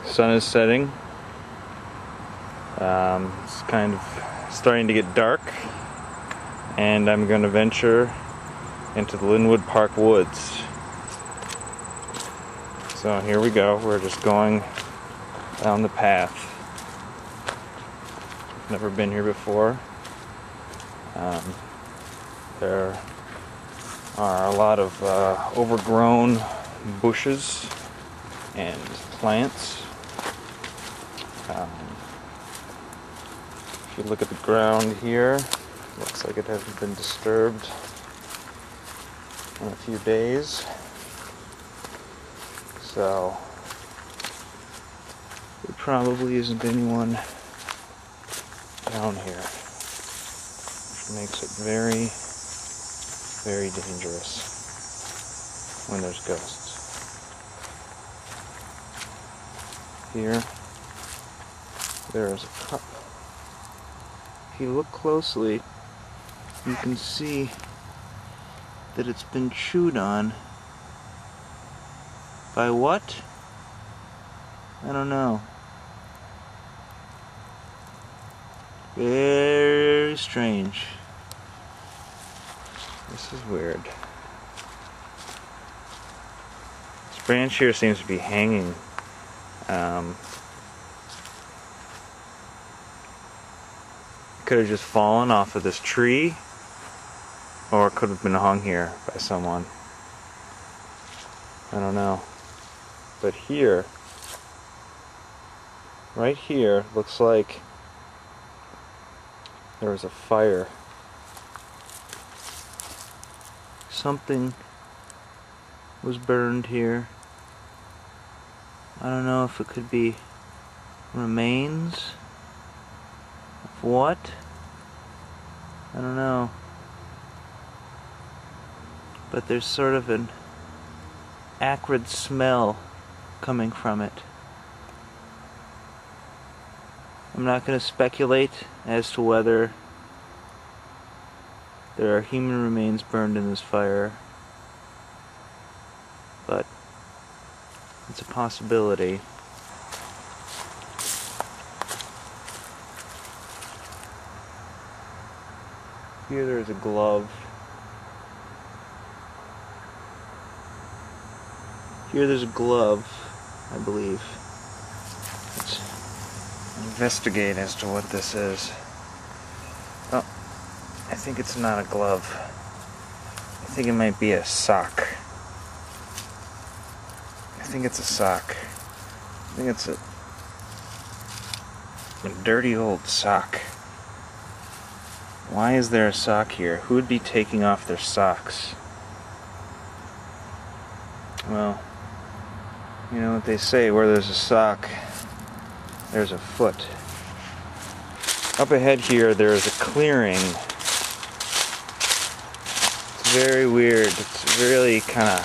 Sun is setting. It's kind of starting to get dark, and I'm going to venture into the Linwood Park woods. So here we go. We're just going down the path. Never been here before. There are a lot of overgrown bushes and plants. If you look at the ground here, looks like it hasn't been disturbed in a few days. So there probably isn't anyone down here, which makes it very, very dangerous when there's ghosts. Here, there is a cup. If you look closely, you can see that it's been chewed on. By what? I don't know. Very strange. This is weird. This branch here seems to be hanging. It could have just fallen off of this tree, or it could have been hung here by someone. I don't know. But here, right here, looks like there was a fire. Something was burned here. I don't know if it could be remains of what? I don't know. But there's sort of an acrid smell coming from it. I'm not going to speculate as to whether there are human remains burned in this fire, but it's a possibility. Here there's a glove. Here there's a glove, I believe. Let's investigate as to what this is. Oh, I think it's not a glove. I think it might be a sock. I think it's a sock. I think it's a dirty old sock. Why is there a sock here? Who would be taking off their socks? Well, you know what they say, where there's a sock, there's a foot. Up ahead here, there's a clearing. It's very weird. It's really kind of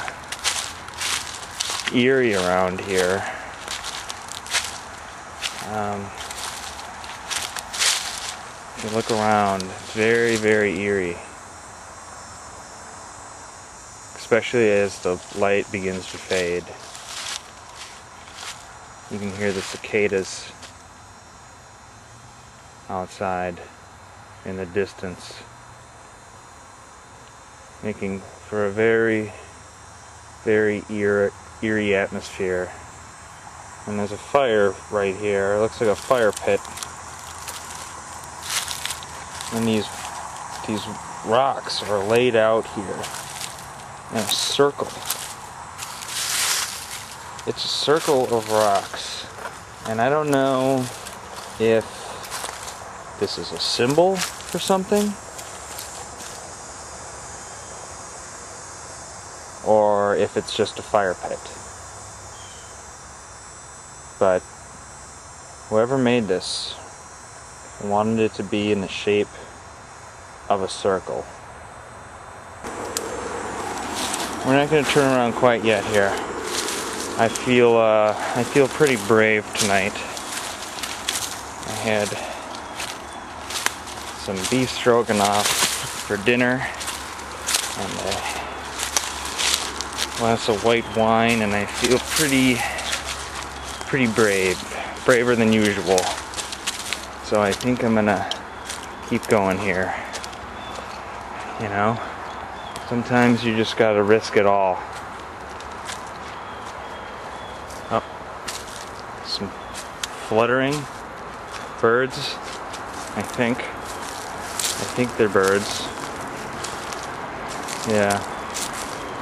eerie around here. If you look around, it's very, very eerie. Especially as the light begins to fade. You can hear the cicadas outside in the distance, making for a very, very eerie atmosphere. And there's a fire right here. It looks like a fire pit. And these rocks are laid out here in a circle. It's a circle of rocks. And I don't know if this is a symbol for something, or if it's just a fire pit. But whoever made this wanted it to be in the shape of a circle. We're not going to turn around quite yet here. I feel pretty brave tonight. I had some beef stroganoff for dinner and a glass of white wine, and I feel pretty pretty brave. Braver than usual. So I think I'm gonna keep going here. You know? Sometimes you just gotta risk it all. Oh. Some fluttering birds, I think. I think they're birds. Yeah.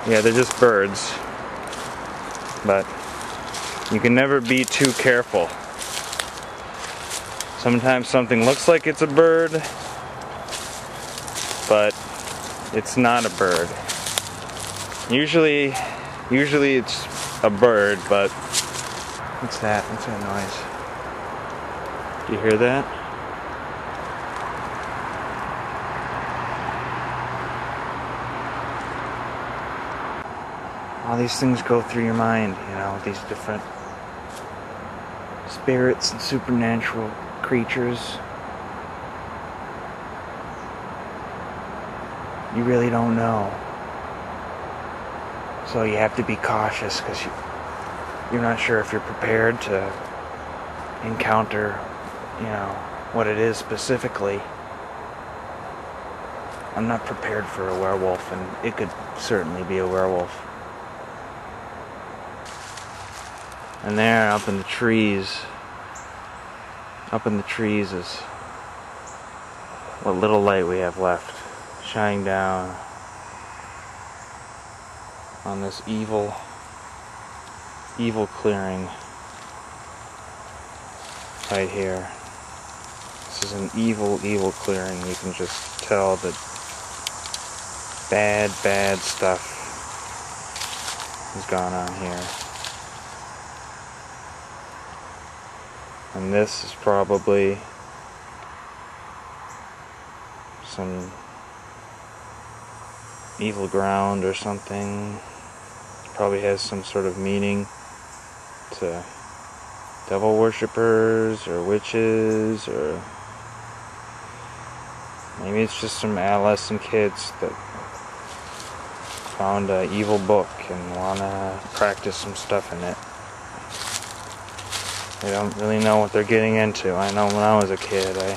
Yeah, they're just birds. But you can never be too careful. Sometimes something looks like it's a bird, but it's not a bird. Usually it's a bird, but what's that? What's that noise? Do you hear that? All these things go through your mind, you know, these different spirits and supernatural creatures. You really don't know. So you have to be cautious because you're not sure if you're prepared to encounter, you know, what it is specifically. I'm not prepared for a werewolf, and it could certainly be a werewolf. And there, up in the trees is what little light we have left, shining down on this evil clearing right here. This is an evil clearing. You can just tell that bad stuff has gone on here. And this is probably some evil ground or something. It probably has some sort of meaning to devil worshippers or witches, or maybe it's just some adolescent kids that found an evil book and want to practice some stuff in it. They don't really know what they're getting into. I know when I was a kid, I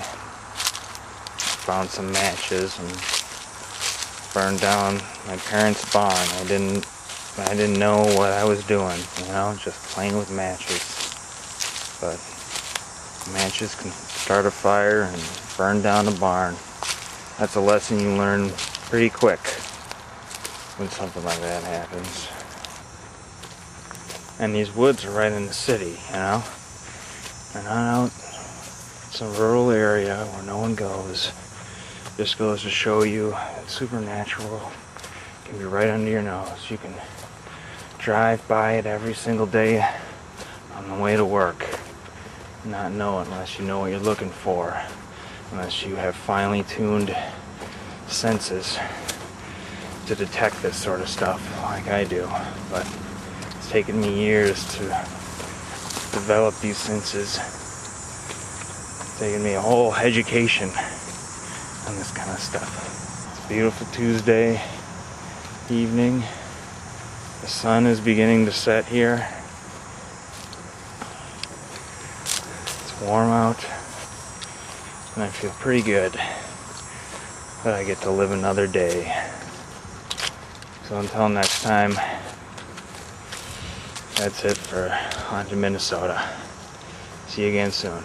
found some matches and burned down my parents' barn. I didn't know what I was doing, you know, just playing with matches. But matches can start a fire and burn down a barn. That's a lesson you learn pretty quick when something like that happens. And these woods are right in the city, you know. And out some rural area where no one goes. Just goes to show you that supernatural can be right under your nose. You can drive by it every single day on the way to work, not know it unless you know what you're looking for, unless you have finely tuned senses to detect this sort of stuff like I do. But it's taken me years to develop these senses. It's taken me a whole education on this kind of stuff. It's a beautiful Tuesday evening. The sun is beginning to set here. It's warm out, and I feel pretty good that I get to live another day. So until next time, that's it for On to Minnesota. See you again soon.